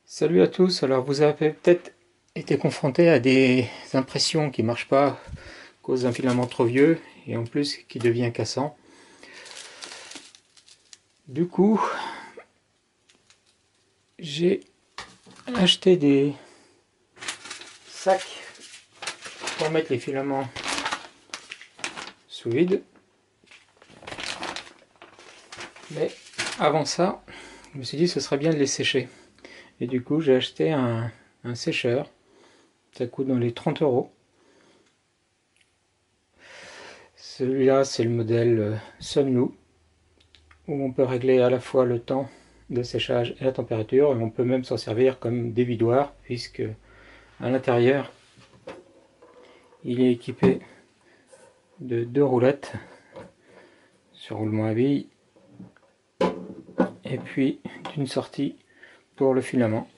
Salut à tous, alors vous avez peut-être été confronté à des impressions qui ne marchent pas à cause d'un filament trop vieux et en plus qui devient cassant. Du coup, j'ai acheté des sacs pour mettre les filaments sous vide. Mais avant ça, je me suis dit que ce serait bien de les sécher. Et du coup, j'ai acheté un sécheur. Ça coûte dans les 30 euros. Celui-là, c'est le modèle Sunlu, où on peut régler à la fois le temps de séchage et la température, et on peut même s'en servir comme dévidoir, puisque à l'intérieur, il est équipé de deux roulettes sur roulement à billes, et puis d'une sortie pour le filament.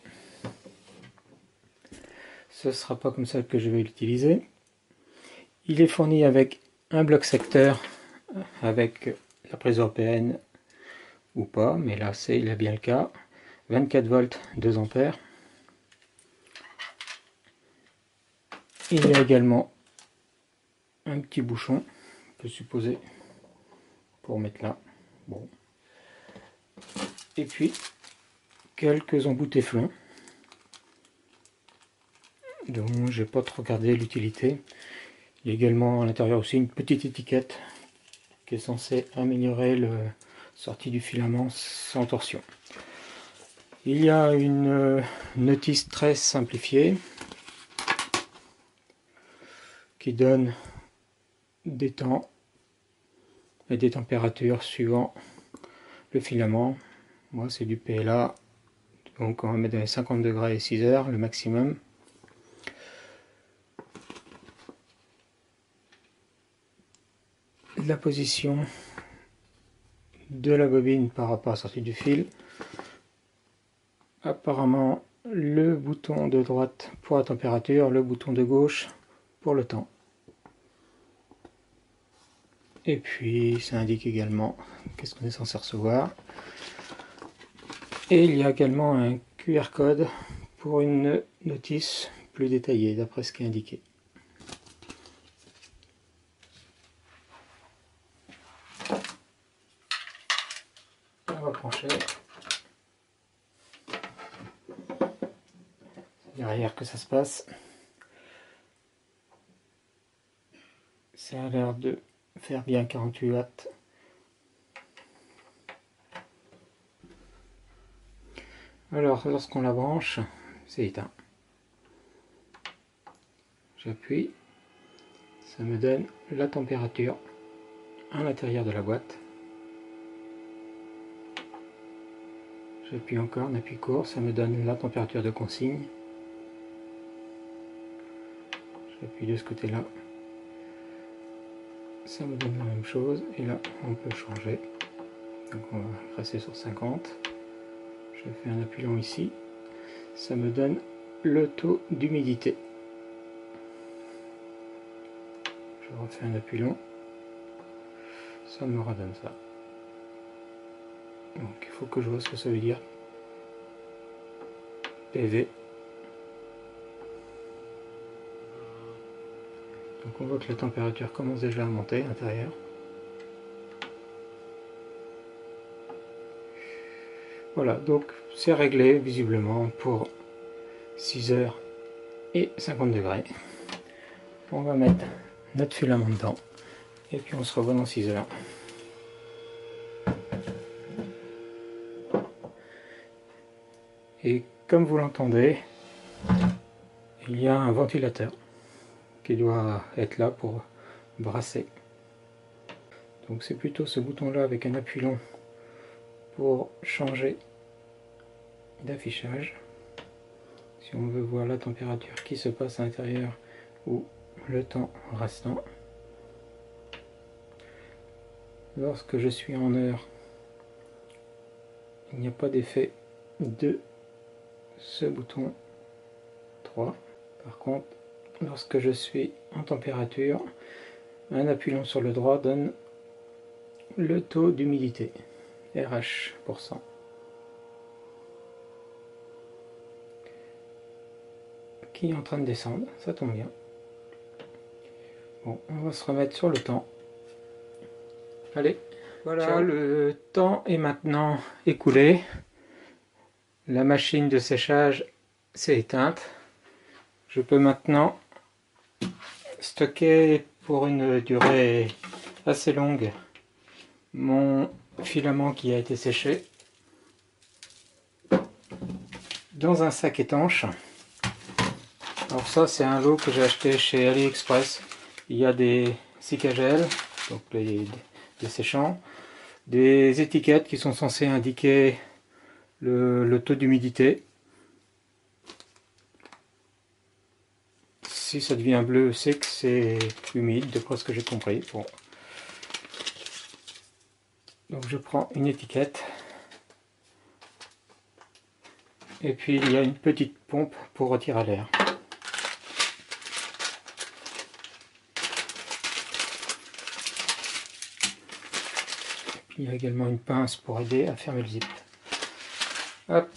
Ce ne sera pas comme ça que je vais l'utiliser. Il est fourni avec un bloc secteur, avec la prise européenne ou pas, mais là il a bien le cas. 24 volts, 2 ampères. Il y a également un petit bouchon, on peut supposer, pour mettre là. Bon. Et puis quelques embouts téflon dont j'ai pas trop regardé l'utilité. Il y a également à l'intérieur aussi une petite étiquette qui est censée améliorer la sortie du filament sans torsion. Il y a une notice très simplifiée qui donne des temps et des températures suivant le filament. Moi c'est du PLA, donc on va mettre dans les 50 degrés et 6 heures le maximum. La position de la bobine par rapport à la sortie du fil. Apparemment le bouton de droite pour la température, le bouton de gauche pour le temps. Et puis ça indique également qu'est-ce qu'on est censé recevoir. Et il y a également un QR code pour une notice plus détaillée d'après ce qui est indiqué. On va pencher. C'est derrière que ça se passe. Ça a l'air de faire bien 48 watts. Alors lorsqu'on la branche, c'est éteint. J'appuie, ça me donne la température à l'intérieur de la boîte. J'appuie encore, on appuie court, ça me donne la température de consigne. J'appuie de ce côté-là, ça me donne la même chose, et là on peut changer. Donc on va rester sur 50. Je fais un appui long ici, ça me donne le taux d'humidité. Je refais un appui long, ça me redonne ça. Donc il faut que je vois ce que ça veut dire. PV. Donc on voit que la température commence déjà à monter à l'intérieur. Voilà, donc c'est réglé visiblement pour 6 heures et 50 degrés. On va mettre notre filament dedans et puis on se revoit dans 6 heures. Et comme vous l'entendez, il y a un ventilateur qui doit être là pour brasser. Donc c'est plutôt ce bouton là avec un appui long pour changer d'affichage. Si on veut voir la température qui se passe à l'intérieur ou le temps restant. Lorsque je suis en heure, il n'y a pas d'effet de ce bouton 3. Par contre, lorsque je suis en température, un appui long sur le droit donne le taux d'humidité, RH%. qui est en train de descendre, ça tombe bien. Bon, on va se remettre sur le temps. Allez, voilà, ciao. Le temps est maintenant écoulé. La machine de séchage s'est éteinte. Je peux maintenant stocker pour une durée assez longue mon filament qui a été séché dans un sac étanche. Alors ça, c'est un lot que j'ai acheté chez AliExpress. Il y a des Sikagel, donc des séchants, des étiquettes qui sont censées indiquer le taux d'humidité. Si ça devient bleu, c'est que c'est humide, d'après ce que j'ai compris. Bon. Donc je prends une étiquette. Et puis il y a une petite pompe pour retirer l'air. Il y a également une pince pour aider à fermer le zip. Hop.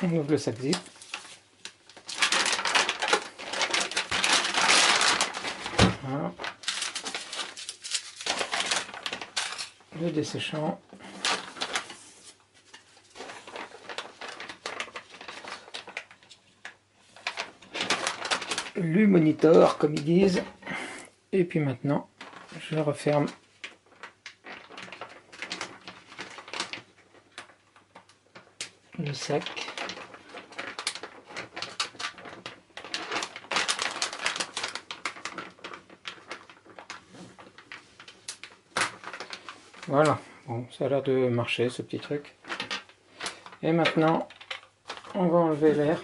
On ouvre le sac zip. Voilà. Le desséchant. Le monitor, comme ils disent. Et puis maintenant, je referme le sac. Voilà, bon, ça a l'air de marcher ce petit truc. Et maintenant, on va enlever l'air.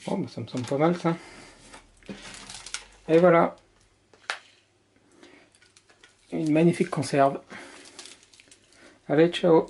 Bon, bah, ça me semble pas mal ça. Et voilà. Une magnifique conserve. Allez, ciao.